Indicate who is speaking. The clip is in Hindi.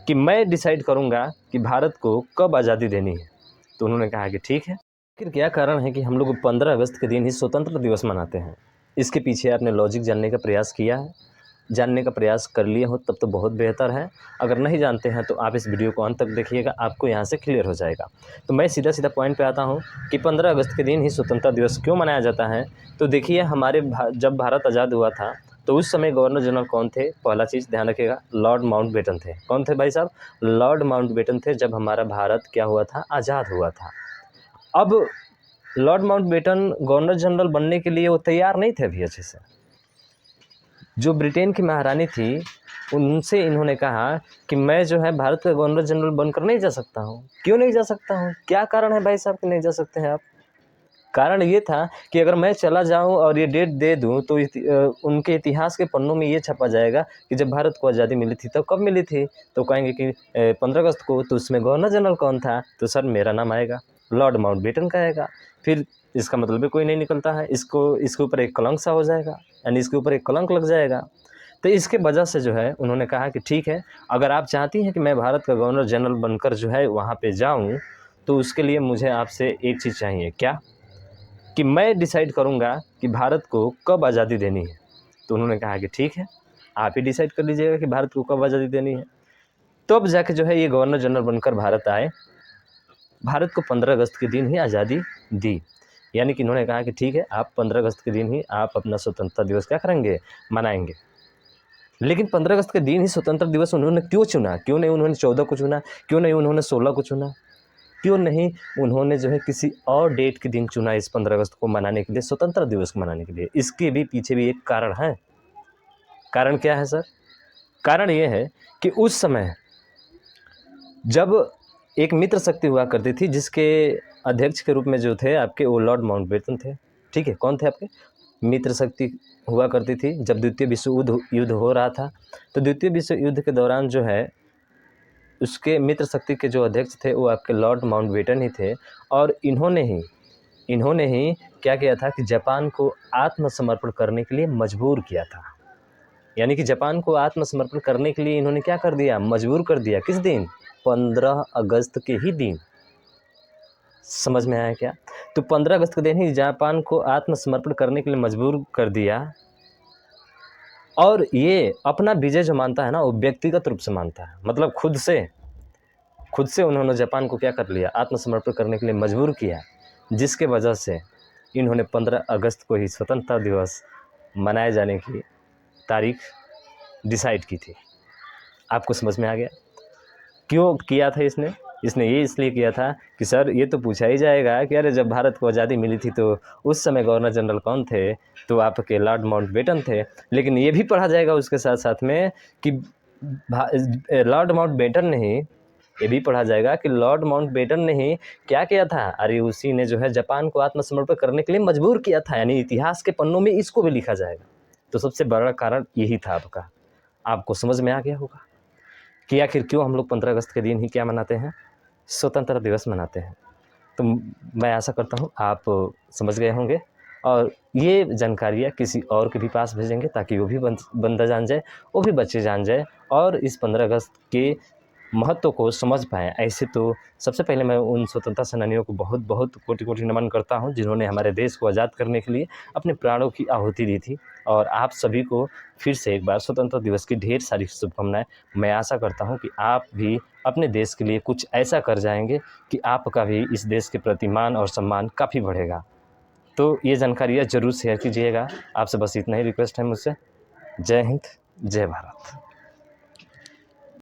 Speaker 1: कि मैं डिसाइड करूँगा कि भारत को कब आज़ादी देनी है। तो उन्होंने कहा कि ठीक है। आखिर क्या कारण है कि हम लोग 15 अगस्त के दिन ही स्वतंत्र दिवस मनाते हैं? इसके पीछे आपने लॉजिक जानने का प्रयास किया है? जानने का प्रयास कर लिए हो तब तो बहुत बेहतर है। अगर नहीं जानते हैं तो आप इस वीडियो को अंत तक देखिएगा, आपको यहाँ से क्लियर हो जाएगा। तो मैं सीधा पॉइंट पे आता हूँ कि 15 अगस्त के दिन ही स्वतंत्रता दिवस क्यों मनाया जाता है। तो देखिए, हमारे जब भारत आज़ाद हुआ था तो उस समय गवर्नर जनरल कौन थे? पहला चीज़ ध्यान रखिएगा, लॉर्ड माउंटबेटन थे। कौन थे भाई साहब? लॉर्ड माउंटबेटन थे जब हमारा भारत क्या हुआ था? आज़ाद हुआ था। अब लॉर्ड माउंटबेटन गवर्नर जनरल बनने के लिए वो तैयार नहीं थे अभी अच्छे से। जो ब्रिटेन की महारानी थी उनसे इन्होंने कहा कि मैं जो है भारत का गवर्नर जनरल बनकर नहीं जा सकता हूँ। क्यों नहीं जा सकता हूँ? क्या कारण है भाई साहब कि नहीं जा सकते हैं आप? कारण ये था कि अगर मैं चला जाऊं और ये डेट दे दूं तो उनके इतिहास के पन्नों में ये छपा जाएगा कि जब भारत को आज़ादी मिली थी तो कब मिली थी? तो कहेंगे कि 15 अगस्त को। तो उसमें गवर्नर जनरल कौन था? तो सर मेरा नाम आएगा, लॉर्ड माउंटबेटन का आएगा। फिर इसका मतलब भी कोई नहीं निकलता है। इसके ऊपर एक कलंक सा हो जाएगा, यानी इसके ऊपर एक कलंक लग जाएगा। तो इसके वजह से जो है उन्होंने कहा कि ठीक है, अगर आप चाहती हैं कि मैं भारत का गवर्नर जनरल बनकर जो है वहाँ पे जाऊँ, तो उसके लिए मुझे आपसे एक चीज़ चाहिए। क्या? कि मैं डिसाइड करूँगा कि भारत को कब आज़ादी देनी है। तो उन्होंने कहा कि ठीक है, आप ही डिसाइड कर लीजिएगा कि भारत को कब आज़ादी देनी है। तो अब जाके जो है ये गवर्नर जनरल बनकर भारत आए। भारत को 15 अगस्त के दिन ही आज़ादी दी। यानी कि इन्होंने कहा कि ठीक है, आप 15 अगस्त के दिन ही आप अपना स्वतंत्रता दिवस क्या करेंगे? मनाएंगे। लेकिन 15 अगस्त के दिन ही स्वतंत्रता दिवस उन्होंने क्यों चुना? क्यों नहीं उन्होंने 14 को चुना? क्यों नहीं उन्होंने 16 को चुना? क्यों नहीं उन्होंने जो है किसी और डेट के दिन चुना इस 15 अगस्त को मनाने के लिए, स्वतंत्रता दिवस को मनाने के लिए? इसके भी पीछे भी एक कारण है। कारण क्या है सर? कारण ये है कि उस समय जब एक मित्र शक्ति हुआ करती थी जिसके अध्यक्ष के रूप में जो थे आपके, वो लॉर्ड माउंटबेटन थे। ठीक है, कौन थे आपके? मित्र शक्ति हुआ करती थी जब द्वितीय विश्व युद्ध हो रहा था। तो द्वितीय विश्व युद्ध के दौरान जो है उसके मित्र शक्ति के जो अध्यक्ष थे वो आपके लॉर्ड माउंटबेटन ही थे। और इन्होंने ही क्या किया था कि जापान को आत्मसमर्पण करने के लिए मजबूर किया था। यानी कि जापान को आत्मसमर्पण करने के लिए इन्होंने क्या कर दिया? मजबूर कर दिया। किस दिन? 15 अगस्त के ही दिन। समझ में आया क्या? तो 15 अगस्त के दिन ही जापान को आत्मसमर्पण करने के लिए मजबूर कर दिया। और ये अपना विजय जो मानता है ना, वो व्यक्तिगत रूप से मानता है। मतलब खुद से उन्होंने जापान को क्या कर लिया? आत्मसमर्पण करने के लिए मजबूर किया, जिसके वजह से इन्होंने 15 अगस्त को ही स्वतंत्रता दिवस मनाए जाने की तारीख डिसाइड की थी। आपको समझ में आ गया? क्यों किया था इसने ये इसलिए किया था कि सर ये तो पूछा ही जाएगा कि अरे जब भारत को आज़ादी मिली थी तो उस समय गवर्नर जनरल कौन थे? तो आपके लॉर्ड माउंटबेटन थे। लेकिन ये भी पढ़ा जाएगा उसके साथ साथ में कि लॉर्ड माउंटबेटन ने ही, ये भी पढ़ा जाएगा कि लॉर्ड माउंटबेटन ने ही क्या किया था? अरे उसी ने जो है जापान को आत्मसमर्पण करने के लिए मजबूर किया था। यानी इतिहास के पन्नों में इसको भी लिखा जाएगा। तो सबसे बड़ा कारण यही था आपका। आपको समझ में आ गया होगा कि आखिर क्यों हम लोग 15 अगस्त के दिन ही क्या मनाते हैं? स्वतंत्रता दिवस मनाते हैं। तो मैं आशा करता हूँ आप समझ गए होंगे और ये जानकारियाँ किसी और के भी पास भेजेंगे ताकि वो भी बंदा जान जाए, वो भी बच्चे जान जाए और इस 15 अगस्त के महत्व को समझ पाएँ। ऐसे तो सबसे पहले मैं उन स्वतंत्रता सेनानियों को बहुत बहुत कोटि-कोटि नमन करता हूँ जिन्होंने हमारे देश को आज़ाद करने के लिए अपने प्राणों की आहुति दी थी। और आप सभी को फिर से एक बार स्वतंत्रता दिवस की ढेर सारी शुभकामनाएँ। मैं आशा करता हूँ कि आप भी अपने देश के लिए कुछ ऐसा कर जाएँगे कि आपका भी इस देश के प्रति मान और सम्मान काफ़ी बढ़ेगा। तो ये जानकारियाँ ज़रूर शेयर कीजिएगा। आपसे बस इतना ही रिक्वेस्ट है मुझसे। जय हिंद, जय भारत।